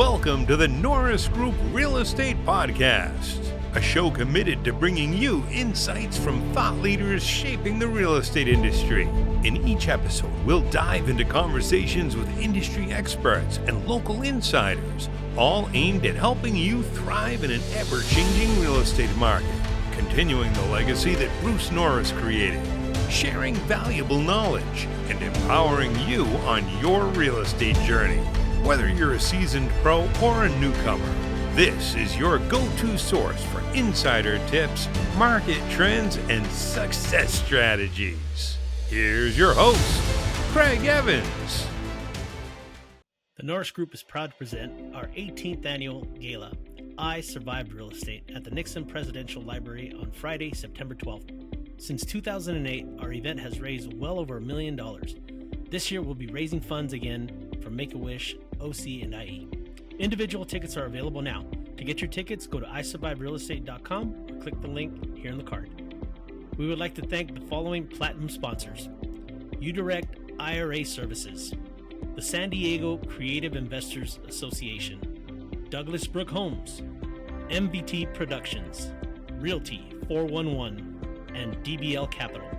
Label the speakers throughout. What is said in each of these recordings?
Speaker 1: Welcome to the Norris Group Real Estate Podcast, a show committed to bringing you insights from thought leaders shaping the real estate industry. In each episode, we'll dive into conversations with industry experts and local insiders, all aimed at helping you thrive in an ever-changing real estate market, continuing the legacy that Bruce Norris created, sharing valuable knowledge, and empowering you on your real estate journey. Whether you're a seasoned pro or a newcomer, this is your go-to source for insider tips, market trends, and success strategies. Here's your host, Craig Evans.
Speaker 2: The Norris Group is proud to present our 18th annual gala, I Survived Real Estate, at the Nixon Presidential Library on Friday, September 12th. Since 2008, our event has raised well over $1 million. This year, we'll be raising funds again for Make-A-Wish, OC, and IE. Individual tickets are available now. To get your tickets, go to isurviverealestate.com or click the link here in the card. We would like to thank the following platinum sponsors: UDirect IRA Services, the San Diego Creative Investors Association, Douglas Brook Homes, MBT Productions, Realty 411, and DBL Capital.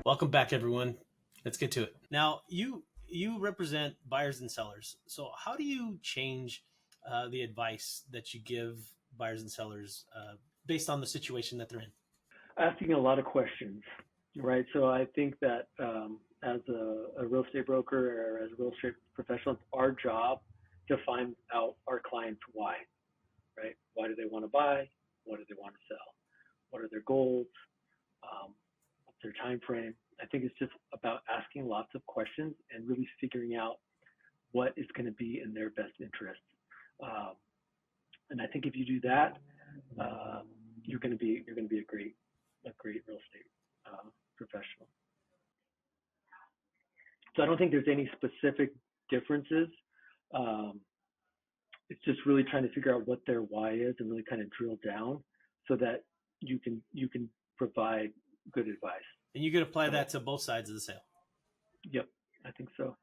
Speaker 2: Welcome back, everyone. Let's get to it. Now, you represent buyers and sellers. So how do you change the advice that you give buyers and sellers based on the situation that they're in?
Speaker 3: Asking a lot of questions, right? So I think that as a real estate broker or as a real estate professional, it's our job to find out our clients' why, right? Why do they want to buy? What do they want to sell? What are their goals? What's their time frame? I think it's just about asking lots of questions and really figuring out what is going to be in their best interest. And I think if you do that, you're going to be a great real estate professional. So I don't think there's any specific differences. It's just really trying to figure out what their why is and really kind of drill down so that you can provide good advice.
Speaker 2: And you could apply that to both sides of the sale.
Speaker 3: Yep, I think so.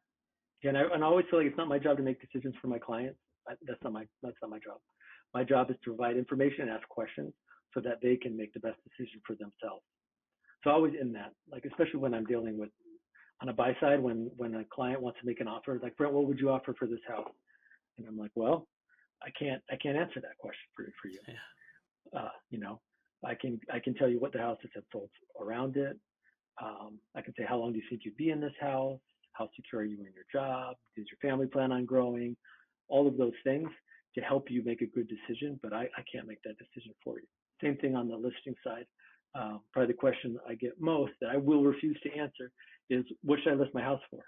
Speaker 3: Yeah, and I always feel like it's not my job to make decisions for my clients. That's not my job. My job is to provide information and ask questions so that they can make the best decision for themselves. So always in that, like especially when I'm dealing with on a buy side, when a client wants to make an offer, like, Brent, what would you offer for this house? And I'm like, well, I can't answer that question for you. Yeah. I can tell you what the houses have sold around it. I can say, how long do you think you'd be in this house? How secure are you in your job? Does your family plan on growing? All of those things to help you make a good decision, but I can't make that decision for you. Same thing on the listing side. Probably the question I get most that I will refuse to answer is, what should I list my house for?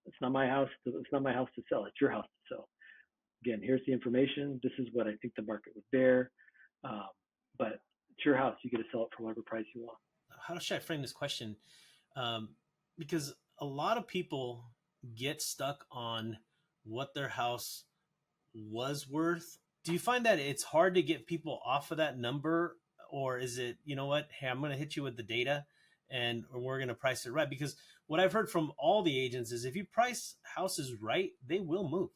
Speaker 3: It's not my house. It's not my house to sell. It's your house to sell. Again, here's the information. This is what I think the market would bear. But it's your house. You get to sell it for whatever price you want.
Speaker 2: How should I frame this question? Because a lot of people get stuck on what their house was worth. Do you find that it's hard to get people off of that number? Or is it, you know what, hey, I'm going to hit you with the data and we're going to price it right? Because what I've heard from all the agents is if you price houses right, they will move.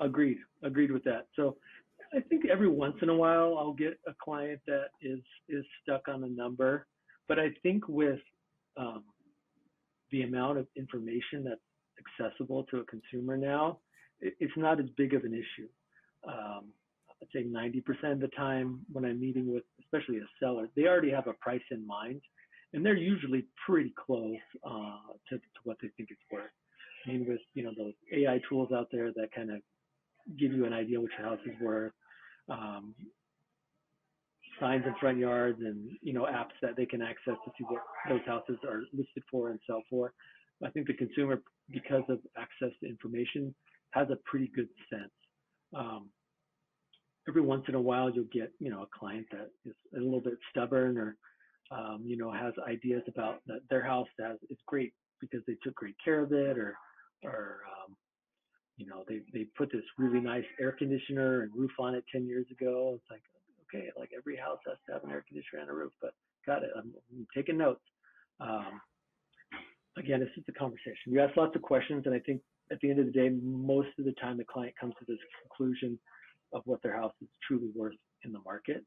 Speaker 3: Agreed with that. So I think every once in a while I'll get a client that is stuck on a number, but I think with the amount of information that's accessible to a consumer now, it's not as big of an issue. I'd say 90% of the time when I'm meeting with, especially a seller, they already have a price in mind, and they're usually pretty close to what they think it's worth. I mean, with those AI tools out there that kind of give you an idea what your house is worth, signs in front yards, and apps that they can access to see what those houses are listed for and sell for. I think the consumer, because of access to information, has a pretty good sense. Every once in a while, you'll get a client that is a little bit stubborn or has ideas about that their house is great because they took great care of it, or they put this really nice air conditioner and roof on it 10 years ago. It's like, okay, like every house has to have an air conditioner and a roof, but got it. I'm taking notes. again, it's just a conversation. You ask lots of questions, and I think at the end of the day, most of the time the client comes to this conclusion of what their house is truly worth in the market.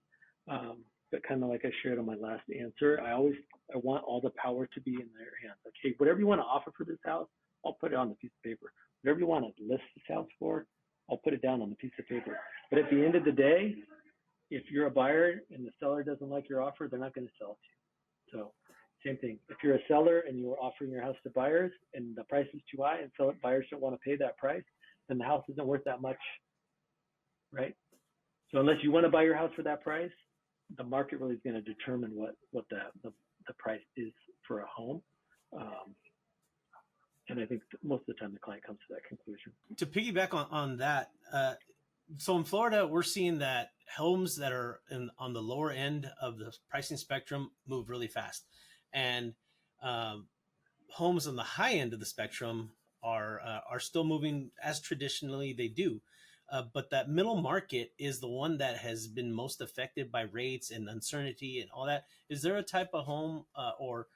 Speaker 3: But kind of like I shared on my last answer, I want all the power to be in their hands. Like, hey, whatever you want to offer for this house, I'll put it on the piece of paper. Whatever you want to list this house for, I'll put it down on the piece of paper. But at the end of the day, if you're a buyer and the seller doesn't like your offer, they're not going to sell it to you. So same thing. If you're a seller and you're offering your house to buyers and the price is too high and buyers don't want to pay that price, then the house isn't worth that much, right? So unless you want to buy your house for that price, the market really is going to determine what the price is for a home. And I think most of the time the client comes to that conclusion.
Speaker 2: To piggyback on that, so in Florida, we're seeing that homes that are on the lower end of the pricing spectrum move really fast. And homes on the high end of the spectrum are still moving as traditionally they do. But that middle market is the one that has been most affected by rates and uncertainty and all that. Is there a type of home or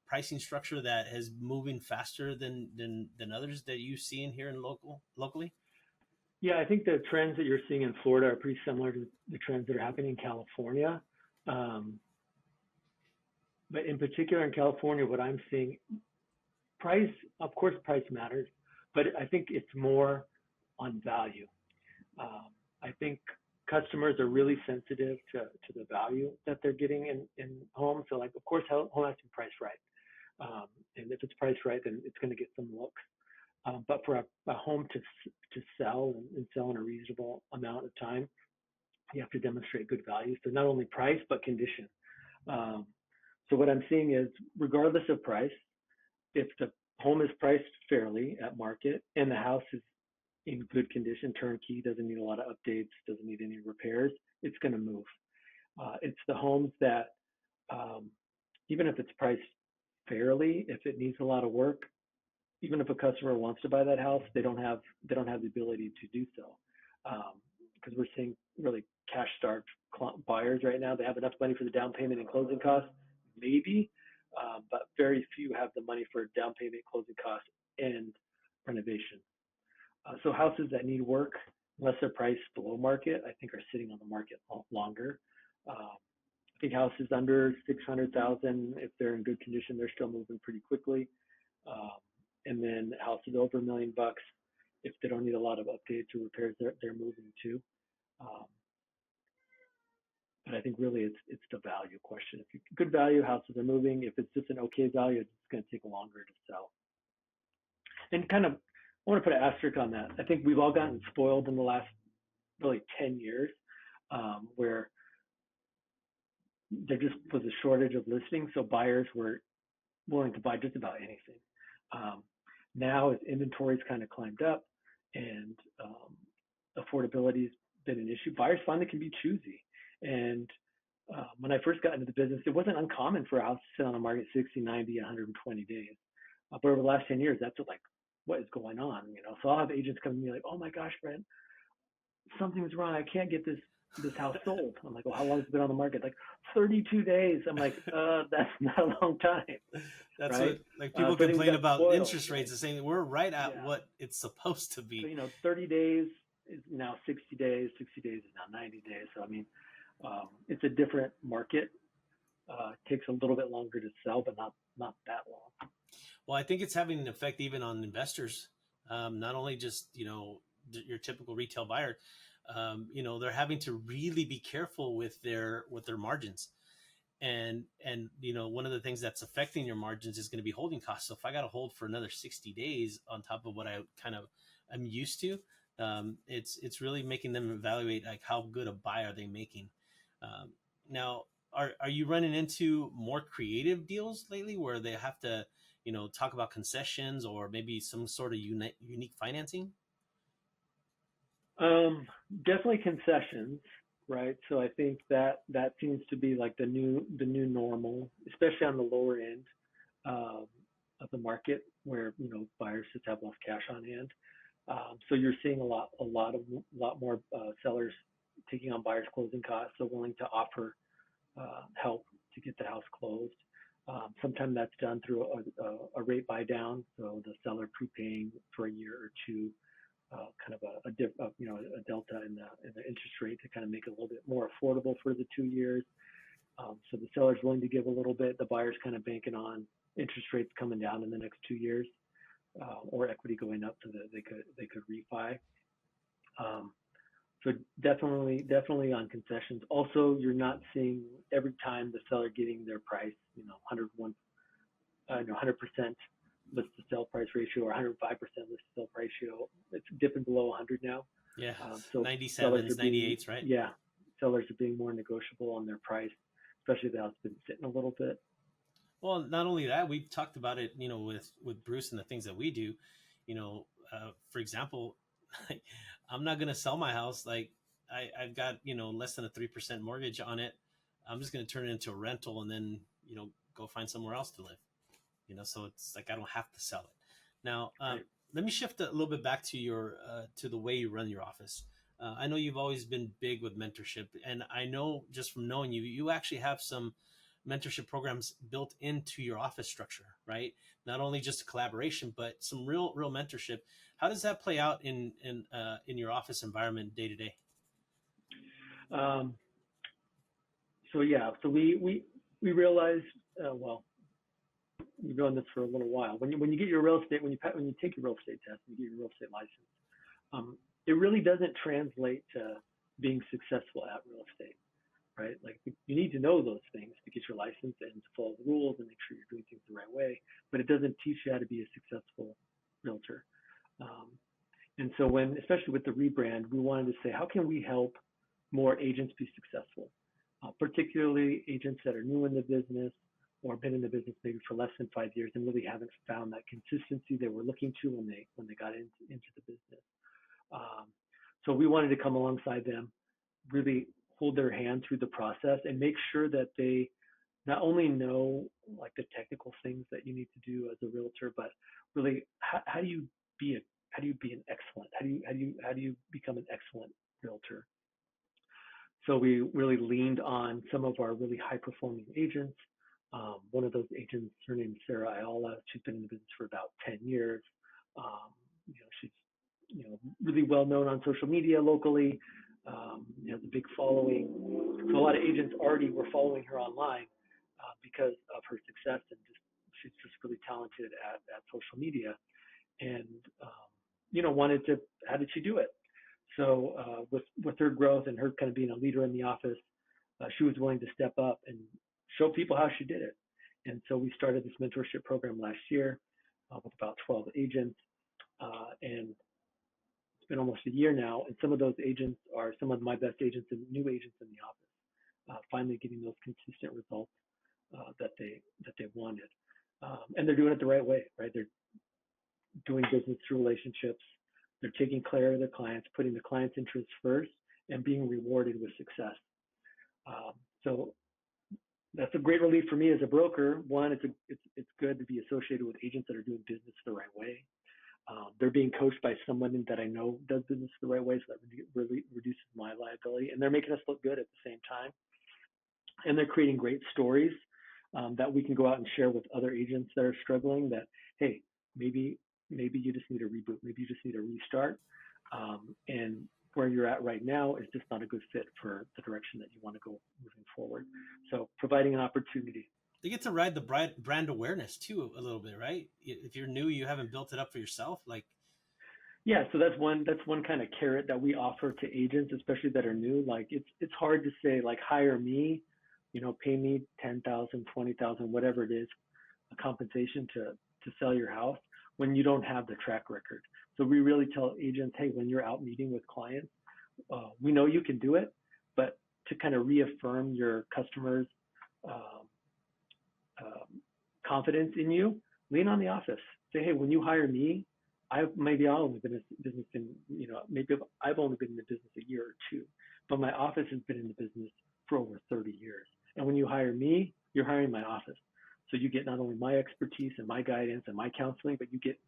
Speaker 2: pricing structure that is moving faster than others that you see in here in locally?
Speaker 3: Yeah, I think the trends that you're seeing in Florida are pretty similar to the trends that are happening in California. But in particular in California, what I'm seeing, price, of course, price matters, but I think it's more on value. I think customers are really sensitive to the value that they're getting in homes. So like, of course, home has to be priced right. And if it's priced right, then it's going to get some looks. But for a home to sell and sell in a reasonable amount of time, you have to demonstrate good value. So not only price, but condition. So what I'm seeing is, regardless of price, if the home is priced fairly at market and the house is in good condition, turnkey, doesn't need a lot of updates, doesn't need any repairs, it's going to move. It's the homes that, even if it's priced fairly, if it needs a lot of work, even if a customer wants to buy that house, they don't have the ability to do so, because we're seeing really cash-starved buyers right now. They have enough money for the down payment and closing costs, maybe, but very few have the money for down payment, closing costs, and renovation. So houses that need work, unless they're priced below market, I think are sitting on the market longer. I think houses under 600,000, if they're in good condition, they're still moving pretty quickly. And then houses over $1 million, if they don't need a lot of updates or repairs, they're moving too. But I think really it's the value question. If you good value, houses are moving. If it's just an okay value, it's going to take longer to sell. And kind of, I want to put an asterisk on that. I think we've all gotten spoiled in the last really 10 years, where there just was a shortage of listings, so buyers were willing to buy just about anything. Now, as inventory's kind of climbed up and affordability's been an issue, buyers finally can be choosy. And when I first got into the business, it wasn't uncommon for a house to sit on the market 60, 90, 120 days. But over the last 10 years, that's what is going on, So I'll have agents come to me like, "Oh my gosh, Brent, something's wrong. I can't get this house sold." I'm like, "Well, how long has it been on the market?" Like 32 days. I'm like, that's not a long time.
Speaker 2: That's
Speaker 3: right?
Speaker 2: what, like, people complain about spoiled. Interest rates and saying we're right at what it's supposed to be.
Speaker 3: So, 30 days is now 60 days. 60 days is now 90 days. So, I mean, it's a different market. It takes a little bit longer to sell, but not that long.
Speaker 2: Well, I think it's having an effect even on investors, not only just, your typical retail buyer. They're having to really be careful with their margins. And one of the things that's affecting your margins is going to be holding costs. So if I got to hold for another 60 days on top of what I kind of am used to, it's really making them evaluate like how good a buy are they making. Now, are you running into more creative deals lately where they have to, talk about concessions or maybe some sort of unique financing?
Speaker 3: Definitely concessions, right? So I think that seems to be like the new normal, especially on the lower end of the market where buyers just have less cash on hand. So you're seeing a lot more sellers taking on buyers' closing costs, so willing to offer help to get the house closed. Sometimes that's done through a rate buy down, so the seller prepaying for a year or two, kind of a delta in the interest rate to kind of make it a little bit more affordable for the 2 years. So the seller's willing to give a little bit. The buyer's kind of banking on interest rates coming down in the next 2 years, or equity going up so that they could refi. So definitely on concessions. Also, you're not seeing every time the seller getting their price, 100% list to sell price ratio or 105% list to sell price ratio. It's dipping below 100 now.
Speaker 2: Yeah,
Speaker 3: so
Speaker 2: 97s, 98s, right?
Speaker 3: Yeah, sellers are being more negotiable on their price, especially if it's been sitting a little bit.
Speaker 2: Well, not only that, we've talked about it, with Bruce and the things that we do. For example, I'm not going to sell my house. Like I've got, less than a 3% mortgage on it. I'm just going to turn it into a rental and then, go find somewhere else to live, so it's like, I don't have to sell it. Now,
Speaker 3: Right.
Speaker 2: Let me shift a little bit back to to the way you run your office. I know you've always been big with mentorship, and I know just from knowing you, you actually have some mentorship programs built into your office structure, right? Not only just a collaboration, but some real mentorship. How does that play out in your office environment day to day?
Speaker 3: So we realized, we've done this for a little while. When you get your real estate, when you take your real estate test and you get your real estate license, it really doesn't translate to being successful at real estate, right? Like, you need to know those things to get your license and to follow the rules and make sure you're doing things the right way, but it doesn't teach you how to be a successful realtor. And so especially with the rebrand, we wanted to say, how can we help more agents be successful, particularly agents that are new in the business or been in the business maybe for less than 5 years and really haven't found that consistency they were looking to when they got into the business. So we wanted to come alongside them, really hold their hand through the process and make sure that they not only know like the technical things that you need to do as a realtor, but really how do you be an excellent, how do you become an excellent realtor? So we really leaned on some of our really high performing agents. One of those agents, her name is Sarah Ayala. She's been in the business for about 10 years. She's really well known on social media locally. Has a big following. So a lot of agents already were following her online because of her success, and she's just really talented at social media. And wanted to, how did she do it? So with her growth and her kind of being a leader in the office, she was willing to step up and show people how she did it. And so we started this mentorship program last year with about 12 agents. And it's been almost a year now. And some of those agents are some of my best agents and new agents in the office, finally getting those consistent results that they wanted. And they're doing it the right way, right? They're doing business through relationships. They're taking care of their clients, putting the client's interests first, and being rewarded with success. So that's a great relief for me as a broker. One, it's good to be associated with agents that are doing business the right way. They're being coached by someone that I know does business the right way, so that really reduces my liability. And they're making us look good at the same time. And they're creating great stories that we can go out and share with other agents that are struggling. That, hey, maybe you just need a reboot. Maybe you just need a restart. And where you're at right now is just not a good fit for the direction that you want to go moving forward. So providing an opportunity.
Speaker 2: They get to ride the brand awareness too a little bit, right? If you're new, you haven't built it up for yourself.
Speaker 3: Yeah, so that's one kind of carrot that we offer to agents, especially that are new. Like, it's hard to say, like, hire me, pay me $10,000, $20,000, whatever it is, a compensation to sell your house when you don't have the track record. So we really tell agents, hey, when you're out meeting with clients, we know you can do it, but to kind of reaffirm your customers' confidence in you, lean on the office. Say, hey, when you hire me, I've only been in business maybe I've only been in the business a year or two, but my office has been in the business for over 30 years. And when you hire me, you're hiring my office. So you get not only my expertise and my guidance and my counseling, but you get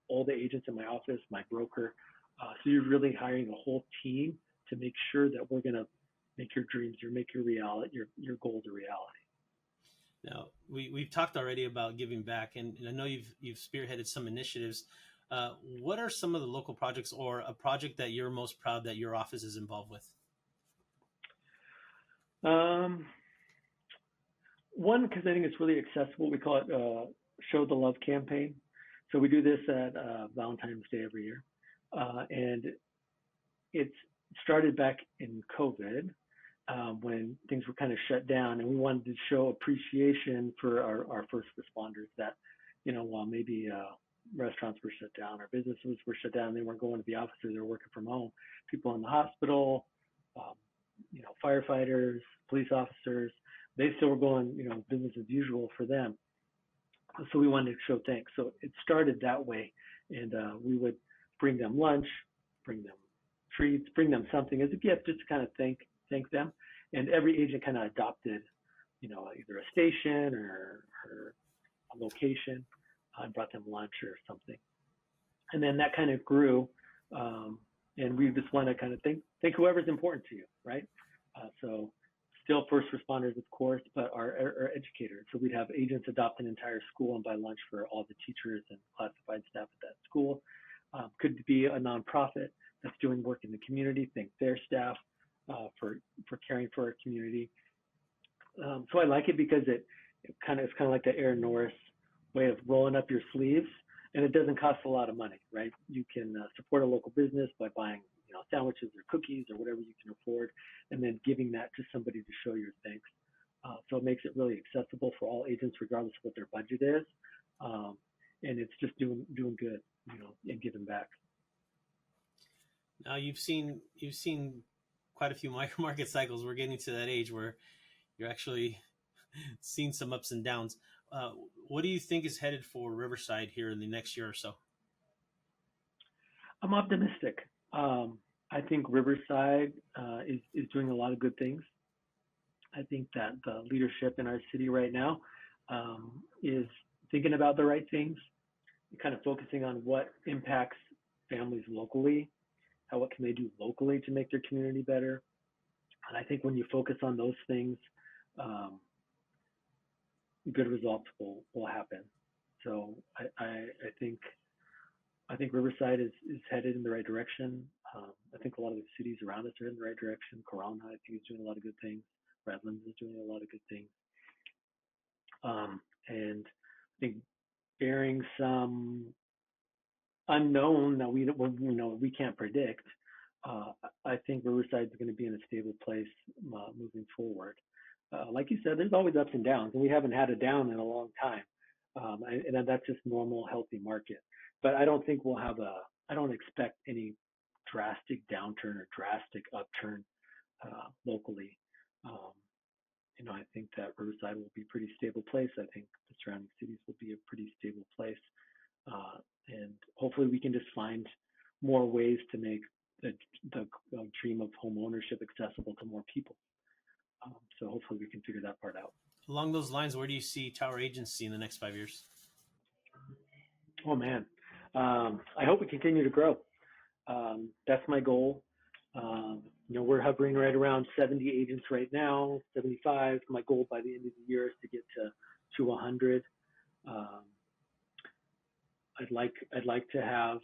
Speaker 3: all the agents in my office, my broker. So you're really hiring a whole team to make sure that we're going to make your dreams or make your goals a reality.
Speaker 2: Now, we've talked already about giving back, and I know you've spearheaded some initiatives. What are some of the local projects or a project that you're most proud that your office is involved with?
Speaker 3: Um, One, because I think it's really accessible, we call it Show the Love campaign. So we do this at Valentine's Day every year. And it's started back in COVID when things were kind of shut down, and we wanted to show appreciation for our first responders that, while maybe restaurants were shut down or businesses were shut down, they weren't going to the office or they were working from home. People in the hospital, um, firefighters, police officers, they still were going, business as usual for them. So we wanted to show thanks. So it started that way, and we would bring them lunch, bring them treats, bring them something as a gift, just to kind of thank them. And every agent kind of adopted, either a station or a location, and brought them lunch or something. And then that kind of grew, and we just want to kind of think whoever's important to you, right? So still first responders, of course, but our educators. So we'd have agents adopt an entire school and buy lunch for all the teachers and classified staff at that school. Could be a nonprofit that's doing work in the community, thank their staff for caring for our community. So I like it because it's kind of like the Aaron Norris way of rolling up your sleeves, and it doesn't cost a lot of money, right? You can support a local business by buying sandwiches or cookies or whatever you can afford, and then giving that to somebody to show your thanks. So it makes it really accessible for all agents, regardless of what their budget is, and it's just doing good, and giving back.
Speaker 2: Now you've seen quite a few market cycles. We're getting to that age where you're actually seeing some ups and downs. What do you think is headed for Riverside here in the next year or so?
Speaker 3: I'm optimistic. I think Riverside is doing a lot of good things. I think that the leadership in our city right now is thinking about the right things, kind of focusing on what impacts families locally, what can they do locally to make their community better. And I think when you focus on those things, good results will happen. So I think Riverside is headed in the right direction. I think a lot of the cities around us are in the right direction. Corona, I think, is doing a lot of good things. Redlands is doing a lot of good things. And I think bearing some unknown that we can't predict, I think Riverside is going to be in a stable place moving forward. Like you said, there's always ups and downs, and we haven't had a down in a long time. And that's just normal, healthy market. But I don't think I don't expect any drastic downturn or drastic upturn locally. I think that Riverside will be a pretty stable place. I think the surrounding cities will be a pretty stable place. And hopefully we can just find more ways to make the dream of home ownership accessible to more people. So hopefully we can figure that part out.
Speaker 2: Along those lines, where do you see Tower Agency in the next 5 years?
Speaker 3: Oh man, I hope we continue to grow. That's my goal. We're hovering right around 70 agents right now, 75. My goal by the end of the year is to get to 100. I'd like to have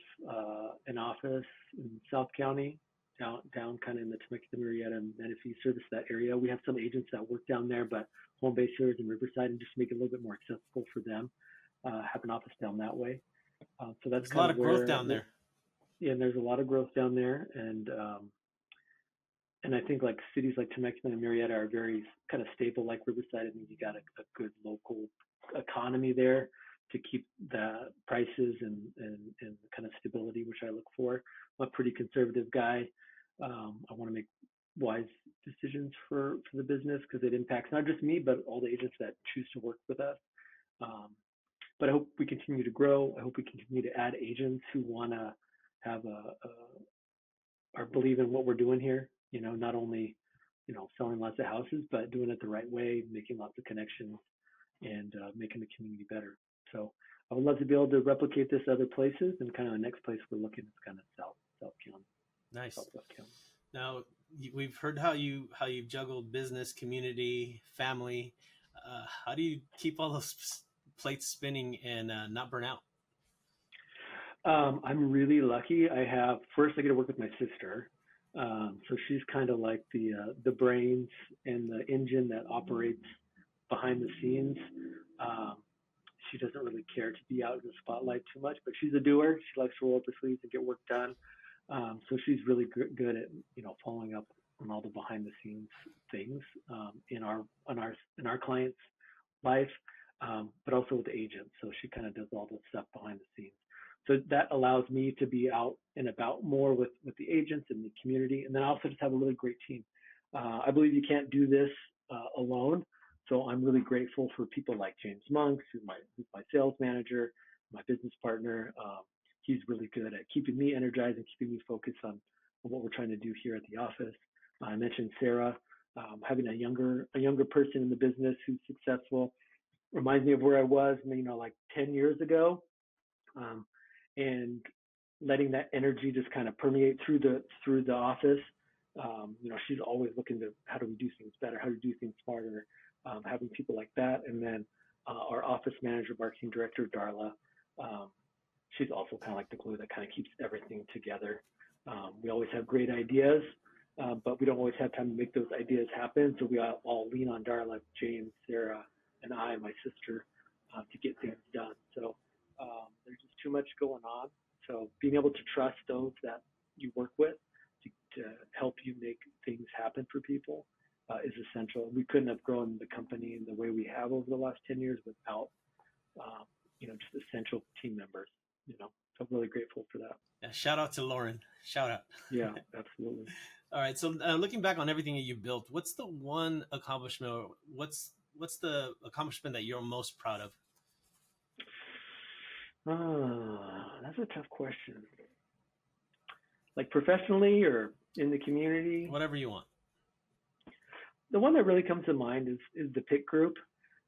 Speaker 3: an office in South County, down kind of in the Temecula, Murrieta, Menifee, service that area. We have some agents that work down there, but home base here is in Riverside, and just make it a little bit more accessible for them. Have an office down that way. So that's
Speaker 2: There's a lot of growth down there.
Speaker 3: Yeah, and there's a lot of growth down there, and I think like cities like Temecula and Murrieta are very kind of stable, like Riverside. I think you got a good local economy there to keep the prices and kind of stability, which I look for. I'm a pretty conservative guy. I want to make wise decisions for the business because it impacts not just me, but all the agents that choose to work with us. But I hope we continue to grow. I hope we continue to add agents who want to have or believe in what we're doing here. Not only, selling lots of houses, but doing it the right way, making lots of connections, and making the community better. So I would love to be able to replicate this other places, and kind of the next place we're looking is kind of South County.
Speaker 2: Nice.
Speaker 3: Southwest County.
Speaker 2: Now we've heard how you've juggled business, community, family. How do you keep all those plates spinning and not burn out?
Speaker 3: I'm really lucky. First I get to work with my sister. So she's kind of like the brains and the engine that operates behind the scenes. Um, she doesn't really care to be out in the spotlight too much, but she's a doer. She likes to roll up her sleeves and get work done. So she's really good at following up on all the behind the scenes things in our clients' life, but also with the agents. So she kind of does all the stuff behind the scenes. So that allows me to be out and about more with the agents and the community. And then I also just have a really great team. I believe you can't do this alone. So I'm really grateful for people like James Monks, who's my sales manager, my business partner. He's really good at keeping me energized and keeping me focused on what we're trying to do here at the office. I mentioned Sarah, having a younger person in the business who's successful reminds me of where I was, like 10 years ago. And letting that energy just kind of permeate through the office. She's always looking to how do we do things better, how do we do things smarter, having people like that. And then our office manager, marketing director, Darla, she's also kind of like the glue that kind of keeps everything together. We always have great ideas, but we don't always have time to make those ideas happen. So we all lean on Darla, James, Sarah, and my sister, to get things done. So there's just too much going on. So being able to trust those that you work with to help you make things happen for people is essential. We couldn't have grown the company in the way we have over the last 10 years without, just essential team members, So I'm really grateful for that.
Speaker 2: Yeah, shout out to Lauren. Shout out.
Speaker 3: Yeah, absolutely.
Speaker 2: All right. So looking back on everything that you built, what's the one accomplishment, or what's the accomplishment that you're most proud of?
Speaker 3: That's a tough question. Like professionally or in the community?
Speaker 2: Whatever you want.
Speaker 3: The one that really comes to mind is the PIC group.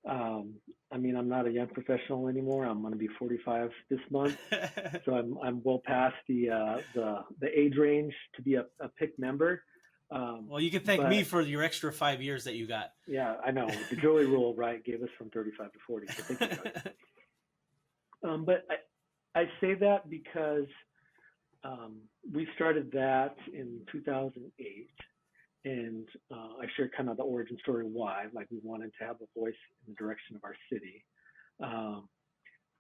Speaker 3: I'm not a young professional anymore. I'm going to be 45 this month, so I'm well past the age range to be a PIC member.
Speaker 2: Well, you can thank me for your extra 5 years that you got.
Speaker 3: Yeah, I know. The Joey rule, right, gave us from 35 to 40. So thank you guys. But I say that because we started that in 2008, and I shared kind of the origin story why, like we wanted to have a voice in the direction of our city.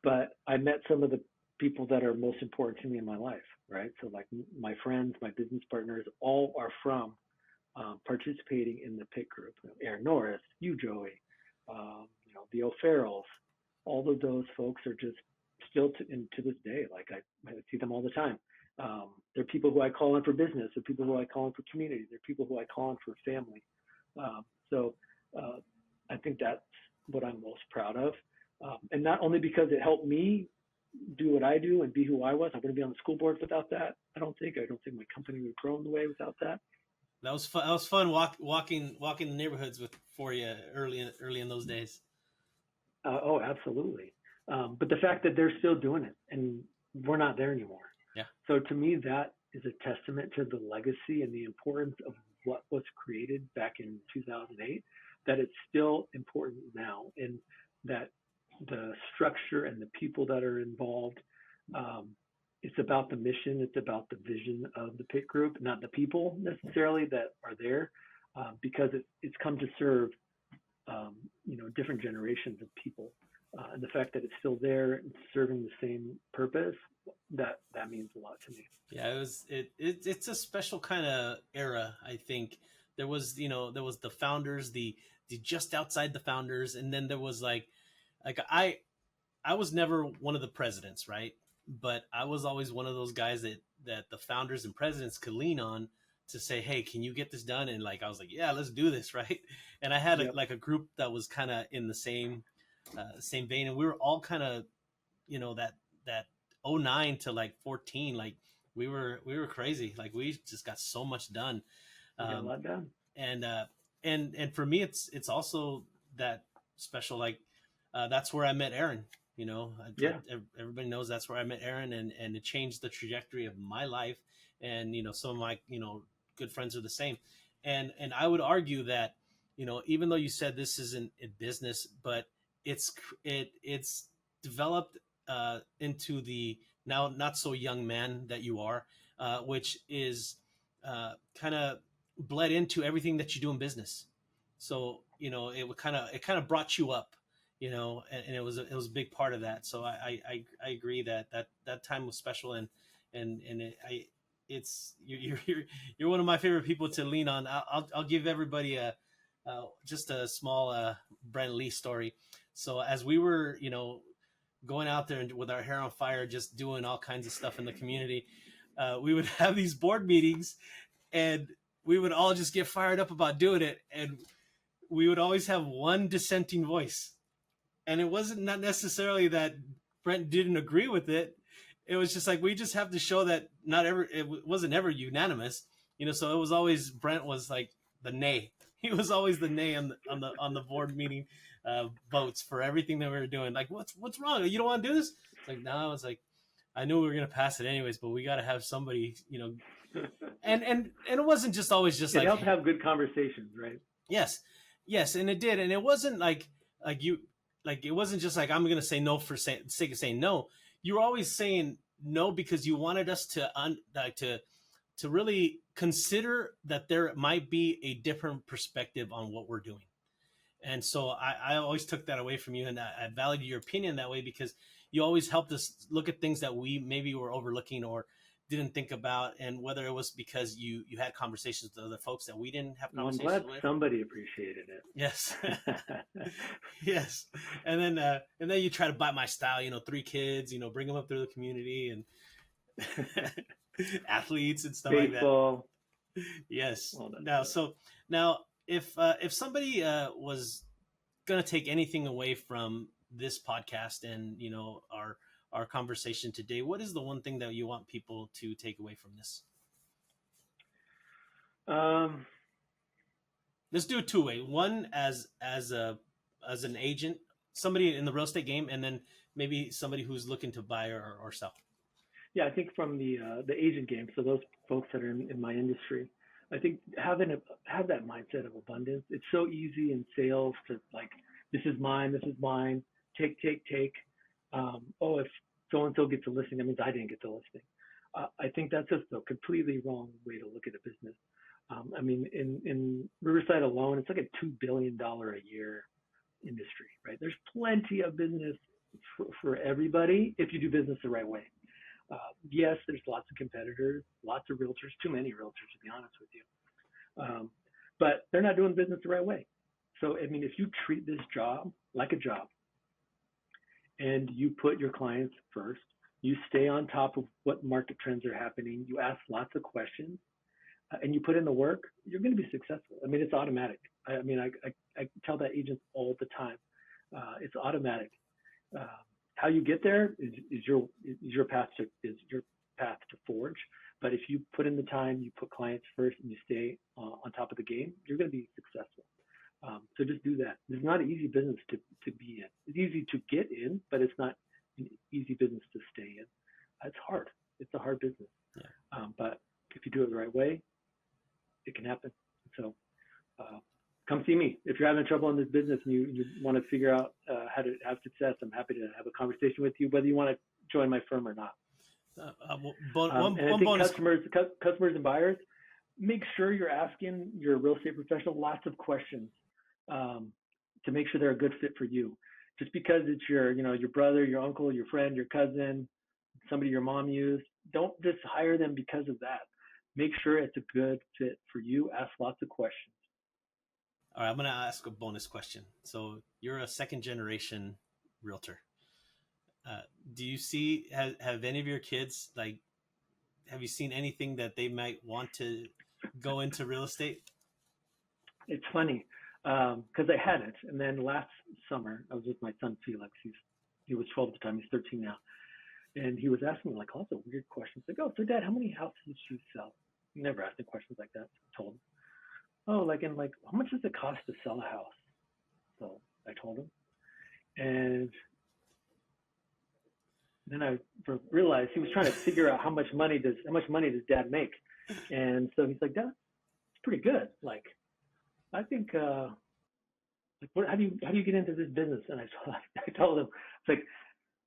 Speaker 3: But I met some of the people that are most important to me in my life, right? So like my friends, my business partners, all are from participating in the PIC group. Aaron Norris, you, Joey, the O'Farrells, all of those folks are just still to this day, like I see them all the time. They're people who I call on for business. They're people who I call on for community. They're people who I call on for family. So I think that's what I'm most proud of. And not only because it helped me do what I do and be who I was. I wouldn't be on the school board without that. I don't think my company would have grown the way without that.
Speaker 2: That was fun. That was fun walking the neighborhoods for you early in those days.
Speaker 3: Oh, absolutely. But the fact that they're still doing it and we're not there anymore.
Speaker 2: Yeah.
Speaker 3: So to me, that is a testament to the legacy and the importance of what was created back in 2008, that it's still important now, and that the structure and the people that are involved, it's about the mission, it's about the vision of the PIC group, not the people necessarily that are there, because it's come to serve, different generations of people. And the fact that it's still there and serving the same purpose, that means a lot to me.
Speaker 2: Yeah, it's a special kind of era. I think there was the founders, the just outside the founders, and then there was like I was never one of the presidents, right? But I was always one of those guys that the founders and presidents could lean on to say, hey, can you get this done? And like I was like, yeah, let's do this, right? And I had a group that was kind of in the same vein, and we were all kind of that 09 to like 14, like we were crazy. Like we just got so much done.
Speaker 3: Got a lot done.
Speaker 2: And for me, it's also that special. Like that's where I met Aaron. Everybody knows that's where I met Aaron, and it changed the trajectory of my life. And some of my good friends are the same. And I would argue that even though you said this isn't in business, but it's developed into the now not so young man that you are, which is kind of bled into everything that you do in business. So it kind of brought you up, and it was a big part of that. So I agree that time was special, and it's you're one of my favorite people to lean on. I'll give everybody just a small Brent Lee story. So as we were going out there and with our hair on fire, just doing all kinds of stuff in the community, we would have these board meetings, and we would all just get fired up about doing it, and we would always have one dissenting voice. And it wasn't not necessarily that Brent didn't agree with it. It was just like, we just have to show that it wasn't ever unanimous, so it was always, Brent was like the nay. He was always the nay on the board meeting votes for everything that we were doing. Like, what's wrong? You don't want to do this? It's like, no, it's like, I knew we were going to pass it anyways, but we got to have somebody, and it wasn't just always just like,
Speaker 3: it helped have good conversations, right?
Speaker 2: Yes. And it did. And it wasn't like it wasn't just like, I'm going to say no for sake of saying no. You were always saying no because you wanted us to really consider that there might be a different perspective on what we're doing. And so I always took that away from you, and I valued your opinion that way, because you always helped us look at things that we maybe were overlooking or didn't think about, and whether it was because you had conversations with other folks that we didn't have conversations with.
Speaker 3: I'm glad somebody appreciated it.
Speaker 2: Yes. Yes. And then you try to bite my style, 3 kids, bring them up through the community, and athletes and stuff
Speaker 3: Baseball.
Speaker 2: like that. Yes. Now, if somebody was going to take anything away from this podcast and our conversation today, what is the one thing that you want people to take away from this? Let's do it 2-way. One as an agent, somebody in the real estate game, and then maybe somebody who's looking to buy or sell.
Speaker 3: Yeah, I think from the agent game, so those folks that are in my industry, I think have that mindset of abundance. It's so easy in sales to like, this is mine, take. If so-and-so gets a listing, that means I didn't get the listing. I think that's just a completely wrong way to look at a business. In Riverside alone, it's like a $2 billion a year industry, right? There's plenty of business for everybody if you do business the right way. Yes, there's lots of competitors, lots of realtors, too many realtors, to be honest with you. But they're not doing business the right way. So, if you treat this job like a job, and you put your clients first, you stay on top of what market trends are happening, you ask lots of questions, and you put in the work, you're going to be successful. It's automatic. I tell that agents all the time. It's automatic. How you get there is your path to forge. But if you put in the time, you put clients first, and you stay on top of the game, you're going to be successful. So just do that. It's not an easy business to be in. It's easy to get in, but it's not an easy business to stay in. It's hard. It's a hard business. Yeah. But if you do it the right way, it can happen. So come see me. If you're having trouble in this business and you want to figure out how to have success, I'm happy to have a conversation with you, whether you want to join my firm or not. Customers and buyers, make sure you're asking your real estate professional lots of questions to make sure they're a good fit for you. Just because it's your brother, your uncle, your friend, your cousin, somebody your mom used, don't just hire them because of that. Make sure it's a good fit for you. Ask lots of questions.
Speaker 2: All right, I'm going to ask a bonus question. So you're a second generation realtor. Do you see, have any of your kids, have you seen anything that they might want to go into real estate?
Speaker 3: It's funny because I hadn't. And then last summer, I was with my son, Felix. He was 12 at the time. He's 13 now. And he was asking me lots of weird questions. Oh, so Dad, how many houses did you sell? He never asked me questions like that. I told him. Oh, how much does it cost to sell a house? So I told him. And then I realized he was trying to figure out how much money does Dad make? And so he's like, Dad, it's pretty good. I think like, how do you get into this business? And I told him, it's like,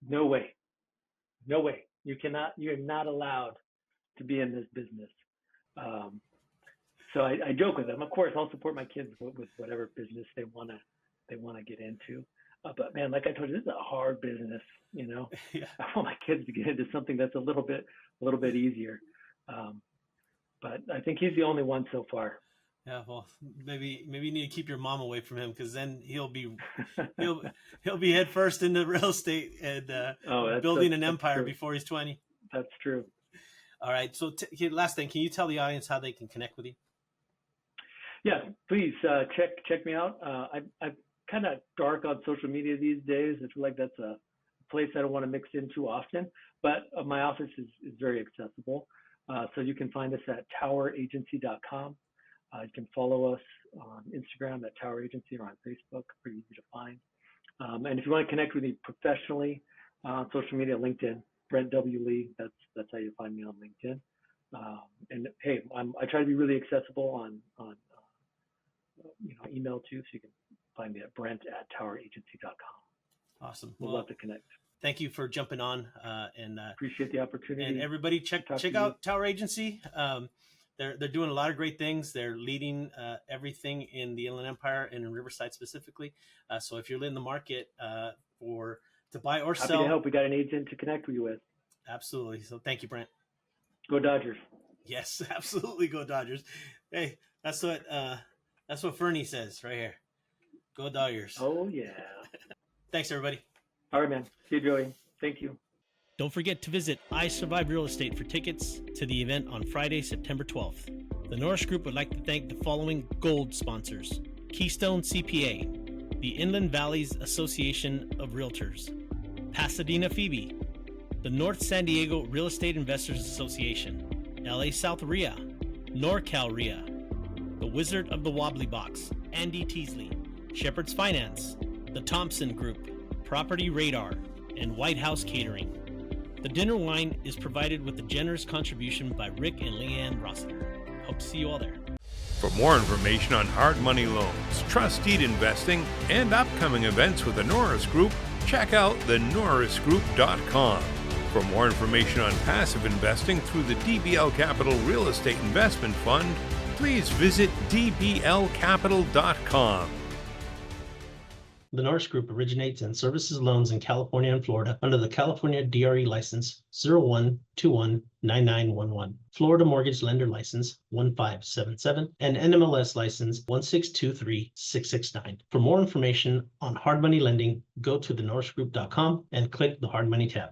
Speaker 3: no way. You're not allowed to be in this business. So I joke with them. Of course, I'll support my kids with whatever business they want to get into. But man, like I told you, this is a hard business. Yeah. I want my kids to get into something that's a little bit easier. But I think he's the only one so far.
Speaker 2: Yeah, well, maybe you need to keep your mom away from him, because then he'll be head first into real estate and building an empire before he's 20.
Speaker 3: That's true.
Speaker 2: All right. So last thing, can you tell the audience how they can connect with you?
Speaker 3: Yeah, please check me out. I'm kind of dark on social media these days. I feel like that's a place I don't want to mix in too often, but my office is very accessible. So you can find us at toweragency.com. You can follow us on Instagram at Tower Agency or on Facebook, pretty easy to find. And if you want to connect with me professionally on social media, LinkedIn, Brent W. Lee, that's how you find me on LinkedIn. And hey, I try to be really accessible on email too, so you can find me at brent@toweragency.com.
Speaker 2: Awesome.
Speaker 3: We'd love to connect.
Speaker 2: Thank you for jumping on, and
Speaker 3: appreciate the opportunity.
Speaker 2: And everybody check out Tower Agency. They're doing a lot of great things. They're leading everything in the Inland Empire and in Riverside specifically. So if you're in the market to buy or sell,
Speaker 3: happy to help. We got an agent to connect with you with.
Speaker 2: Absolutely. So thank you, Brent.
Speaker 3: Go Dodgers.
Speaker 2: Yes, absolutely. Go Dodgers. Hey, that's what Fernie says right here. Go Dodgers.
Speaker 3: Oh yeah.
Speaker 2: Thanks, everybody.
Speaker 3: All right, man. See you, Joey. Thank you.
Speaker 2: Don't forget to visit I Survive Real Estate for tickets to the event on Friday, September 12th. The Norris Group would like to thank the following gold sponsors: Keystone CPA, the Inland Valleys Association of Realtors, Pasadena Phoebe, the North San Diego Real Estate Investors Association, LA South RIA, NorCal RIA, the Wizard of the Wobbly Box, Andy Teasley, Shepherd's Finance, the Thompson Group, Property Radar, and White House Catering. The dinner wine is provided with a generous contribution by Rick and Leanne Rossiter. Hope to see you all there.
Speaker 1: For more information on hard money loans, trust deed investing, and upcoming events with the Norris Group, check out thenorrisgroup.com. For more information on passive investing through the DBL Capital Real Estate Investment Fund, please visit dblcapital.com.
Speaker 2: The Norris Group originates and services loans in California and Florida under the California DRE license 01219911, Florida Mortgage Lender license 1577, and NMLS license 1623669. For more information on hard money lending, go to thenorrisgroup.com and click the hard money tab.